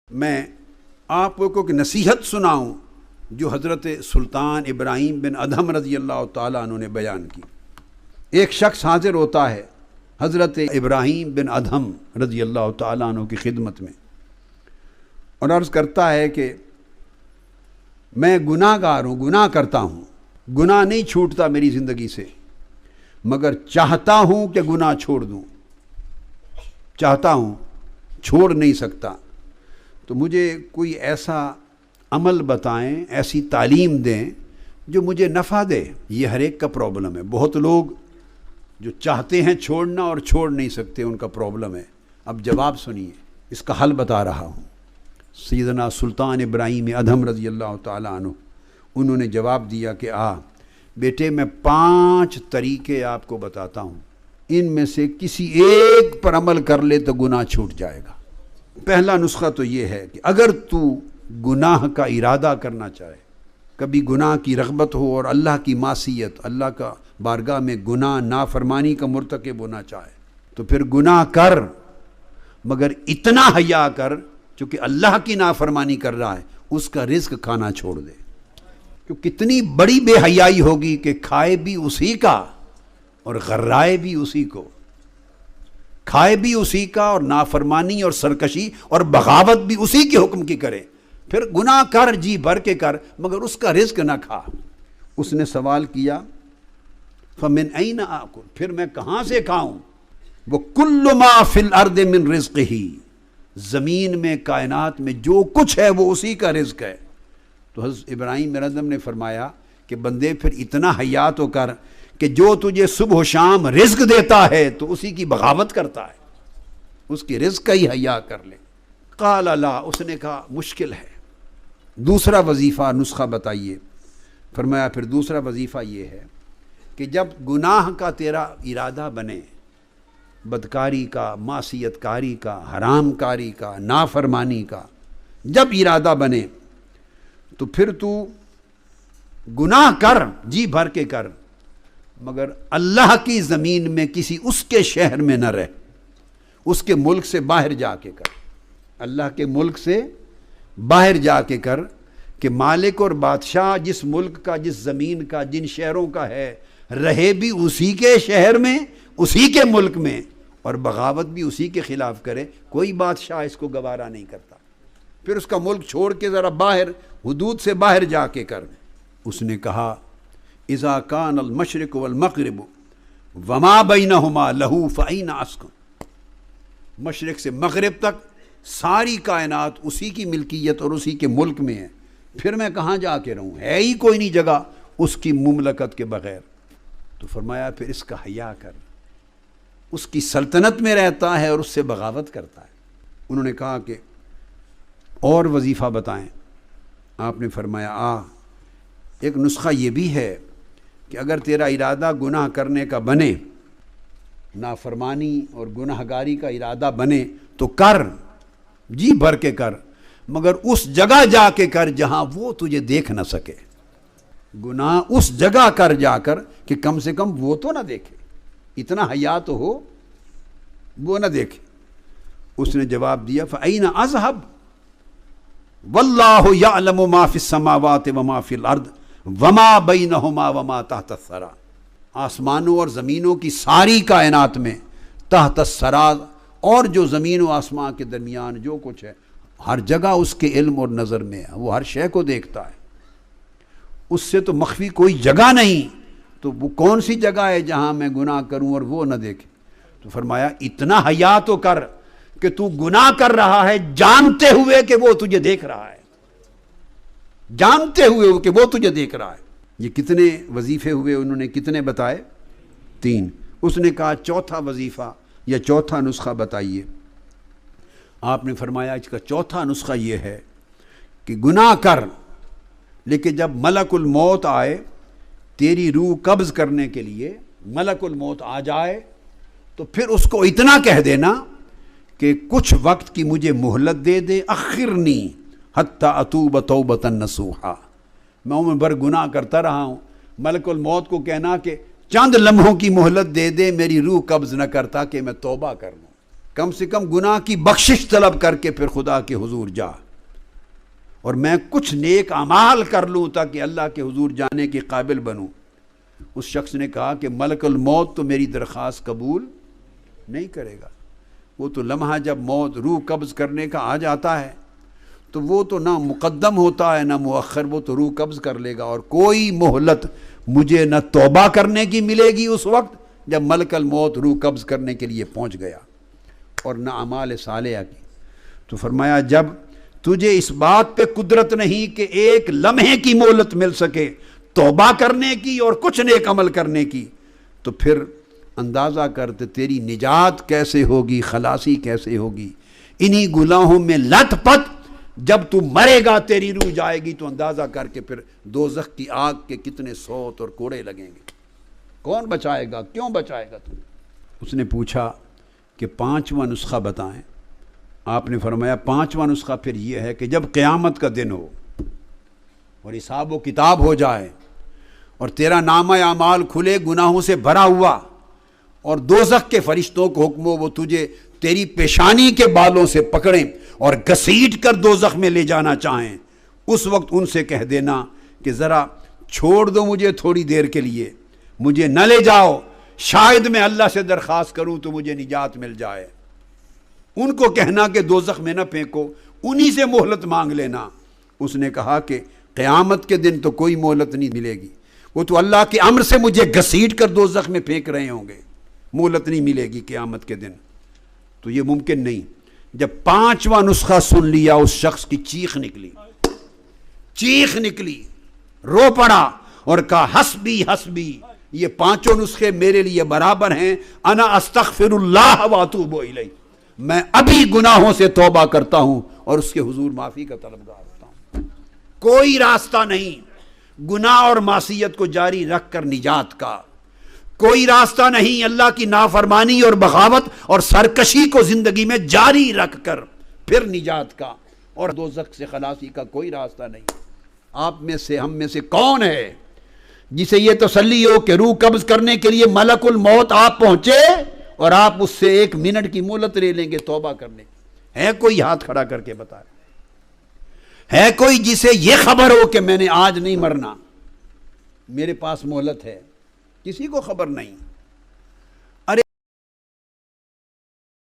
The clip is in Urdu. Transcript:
میں آپ کو ایک نصیحت سناؤں جو حضرت سلطان ابراہیم بن ادھم رضی اللہ تعالیٰ عنہ نے بیان کی۔ ایک شخص حاضر ہوتا ہے حضرت ابراہیم بن ادھم رضی اللہ تعالیٰ عنہ کی خدمت میں اور عرض کرتا ہے کہ میں گناہ گار ہوں، گناہ کرتا ہوں، گناہ نہیں چھوٹتا میری زندگی سے، مگر چاہتا ہوں کہ گناہ چھوڑ دوں، چاہتا ہوں، چھوڑ نہیں سکتا۔ تو مجھے کوئی ایسا عمل بتائیں، ایسی تعلیم دیں جو مجھے نفع دے۔ یہ ہر ایک کا پرابلم ہے۔ بہت لوگ جو چاہتے ہیں چھوڑنا اور چھوڑ نہیں سکتے، ان کا پرابلم ہے۔ اب جواب سنیے، اس کا حل بتا رہا ہوں۔ سیدنا سلطان ابراہیم ادھم رضی اللہ تعالیٰ عنہ انہوں نے جواب دیا کہ بیٹے میں 5 طریقے آپ کو بتاتا ہوں، ان میں سے کسی ایک پر عمل کر لے تو گناہ چھوٹ جائے گا۔ پہلا نسخہ تو یہ ہے کہ اگر تو گناہ کا ارادہ کرنا چاہے، کبھی گناہ کی رغبت ہو اور اللہ کی معصیت، اللہ کا بارگاہ میں گناہ نافرمانی کا مرتکب ہونا چاہے، تو پھر گناہ کر، مگر اتنا حیا کر چونکہ اللہ کی نافرمانی کر رہا ہے اس کا رزق کھانا چھوڑ دے۔ کہ کتنی بڑی بے حیائی ہوگی کہ کھائے بھی اسی کا اور غرائے بھی اسی کو، کھائے بھی اسی کا اور نافرمانی اور سرکشی اور بغاوت بھی اسی کے حکم کی کرے، پھر گناہ کر، جی بھر کے کر، مگر اس کا رزق نہ کھا۔ اس نے سوال کیا فَمِنْ أَيْنَ آكُلُ، پھر میں کہاں سے کھاؤں؟ وَكُلُّ مَا فِي الْأَرْضِ مِنْ رِزْقِهِ، زمین میں، کائنات میں جو کچھ ہے وہ اسی کا رزق ہے۔ تو حضرت ابراہیم بن ادھم نے فرمایا کہ بندے پھر اتنا حیا تو کر کہ جو تجھے صبح و شام رزق دیتا ہے تو اسی کی بغاوت کرتا ہے، اس کی رزق کا ہی حیا کر لے۔ قال لا، اس نے کہا مشکل ہے۔ دوسرا وظیفہ، نسخہ بتائیے۔ فرمایا پھر دوسرا وظیفہ یہ ہے کہ جب گناہ کا تیرا ارادہ بنے، بدکاری کا، معصیت کاری کا، حرام کاری کا، نافرمانی کا جب ارادہ بنے تو پھر تو گناہ کر، جی بھر کے کر، مگر اللہ کی زمین میں کسی اس کے شہر میں نہ رہ، اس کے ملک سے باہر جا کے کر، اللہ کے ملک سے باہر جا کے کر کہ مالک اور بادشاہ جس ملک کا، جس زمین کا، جن شہروں کا ہے، رہے بھی اسی کے شہر میں، اسی کے ملک میں، اور بغاوت بھی اسی کے خلاف کرے۔ کوئی بادشاہ اس کو گوارا نہیں کرتا۔ پھر اس کا ملک چھوڑ کے ذرا باہر، حدود سے باہر جا کے کر۔ اس نے کہا اذا کان المشرق والمغرب وما بینہما لہو فأین اسکن، مشرق سے مغرب تک ساری کائنات اسی کی ملکیت اور اسی کے ملک میں ہے، پھر میں کہاں جا کے رہوں؟ ہے ہی کوئی نہیں جگہ اس کی مملکت کے بغیر۔ تو فرمایا پھر اس کا حیا کر، اس کی سلطنت میں رہتا ہے اور اس سے بغاوت کرتا ہے۔ انہوں نے کہا کہ اور وظیفہ بتائیں۔ آپ نے فرمایا ایک نسخہ یہ بھی ہے کہ اگر تیرا ارادہ گناہ کرنے کا بنے، نافرمانی اور گناہ گاری کا ارادہ بنے تو کر، جی بھر کے کر، مگر اس جگہ جا کے کر جہاں وہ تجھے دیکھ نہ سکے۔ گناہ اس جگہ کر جا کر کہ کم سے کم وہ تو نہ دیکھے، اتنا حیا تو ہو وہ نہ دیکھے۔ اس نے جواب دیا فَأَيْنَ أَذْهَبْ وَاللَّهُ يَعْلَمُ مَا فِي السَّمَاوَاتِ وَمَا فِي الْأَرْضِ وَمَا بَيْنَهُمَا وَمَا تَحْتَ الثَّرَى، آسمانوں اور زمینوں کی ساری کائنات میں، تحت الثریٰ، اور جو زمین و آسمان کے درمیان جو کچھ ہے، ہر جگہ اس کے علم اور نظر میں ہے، وہ ہر شے کو دیکھتا ہے، اس سے تو مخفی کوئی جگہ نہیں۔ تو وہ کون سی جگہ ہے جہاں میں گناہ کروں اور وہ نہ دیکھے؟ تو فرمایا اتنا حیا تو کر کہ تو گناہ کر رہا ہے جانتے ہوئے کہ وہ تجھے دیکھ رہا ہے، جانتے ہوئے کہ وہ تجھے دیکھ رہا ہے۔ یہ کتنے وظیفے ہوئے؟ انہوں نے کتنے بتائے؟ 3۔ اس نے کہا چوتھا وظیفہ یا چوتھا نسخہ بتائیے۔ آپ نے فرمایا اس کا چوتھا نسخہ یہ ہے کہ گناہ کر، لیکن جب ملک الموت آئے تیری روح قبض کرنے کے لیے، ملک الموت آ جائے تو پھر اس کو اتنا کہہ دینا کہ کچھ وقت کی مجھے مہلت دے دے، اخرنی حتی اتوب توبۃ نصوحا، میں عمر بھر گناہ کرتا رہا ہوں، ملک الموت کو کہنا کہ چند لمحوں کی مہلت دے دے، میری روح قبض نہ کرتا کہ میں توبہ کر لوں۔ کم سے کم گناہ کی بخشش طلب کر کے پھر خدا کے حضور جا، اور میں کچھ نیک اعمال کر لوں تاکہ اللہ کے حضور جانے کے قابل بنوں۔ اس شخص نے کہا کہ ملک الموت تو میری درخواست قبول نہیں کرے گا، وہ تو لمحہ جب موت روح قبض کرنے کا آ جاتا ہے تو وہ تو نہ مقدم ہوتا ہے نہ مؤخر، وہ تو روح قبض کر لے گا، اور کوئی مہلت مجھے نہ توبہ کرنے کی ملے گی اس وقت جب ملک الموت روح قبض کرنے کے لیے پہنچ گیا، اور نہ اعمال صالحہ کی۔ تو فرمایا جب تجھے اس بات پہ قدرت نہیں کہ ایک لمحے کی مہلت مل سکے توبہ کرنے کی اور کچھ نیک عمل کرنے کی، تو پھر اندازہ کرتے تیری نجات کیسے ہوگی، خلاصی کیسے ہوگی۔ انہی گناہوں میں لت پت جب تو مرے گا تیری روح جائے گی، تو اندازہ کر کے پھر دوزخ کی آگ کے کتنے سوت اور کوڑے لگیں گے۔ کون بچائے گا، کیوں بچائے گا تمہیں؟ اس نے پوچھا کہ 5واں نسخہ بتائیں۔ آپ نے فرمایا 5واں نسخہ پھر یہ ہے کہ جب قیامت کا دن ہو اور حساب و کتاب ہو جائے اور تیرا نامہ اعمال کھلے گناہوں سے بھرا ہوا، اور دوزخ کے فرشتوں کو حکم ہو وہ تجھے تیری پیشانی کے بالوں سے پکڑیں اور گھسیٹ کر دوزخ میں لے جانا چاہیں، اس وقت ان سے کہہ دینا کہ ذرا چھوڑ دو مجھے تھوڑی دیر کے لیے، مجھے نہ لے جاؤ، شاید میں اللہ سے درخواست کروں تو مجھے نجات مل جائے۔ ان کو کہنا کہ دوزخ میں نہ پھینکو، انہی سے مہلت مانگ لینا۔ اس نے کہا کہ قیامت کے دن تو کوئی مہلت نہیں ملے گی، وہ تو اللہ کے امر سے مجھے گھسیٹ کر دوزخ میں پھینک رہے ہوں گے، مہلت نہیں ملے گی قیامت کے دن۔ تو یہ ممکن نہیں۔ جب 5واں نسخہ سن لیا اس شخص کی چیخ نکلی، رو پڑا اور کہا حسبی حسبی، یہ 5 نسخے میرے لیے برابر ہیں، انا استغفر اللہ واتوب الیہ، میں ابھی گناہوں سے توبہ کرتا ہوں اور اس کے حضور معافی کا طلبگار ہوتا ہوں۔ کوئی راستہ نہیں گناہ اور معصیت کو جاری رکھ کر نجات کا، کوئی راستہ نہیں اللہ کی نافرمانی اور بغاوت اور سرکشی کو زندگی میں جاری رکھ کر پھر نجات کا، اور دوزخ سے خلاصی کا کوئی راستہ نہیں۔ آپ میں سے ہم میں سے کون ہے جسے یہ تسلی ہو کہ روح قبض کرنے کے لیے ملک الموت آپ پہنچے اور آپ اس سے 1 منٹ کی مہلت لے لیں گے توبہ کرنے؟ ہے کوئی ہاتھ کھڑا کر کے بتائے؟ ہے کوئی جسے یہ خبر ہو کہ میں نے آج نہیں مرنا، میرے پاس مہلت ہے؟ کسی کو خبر نہیں۔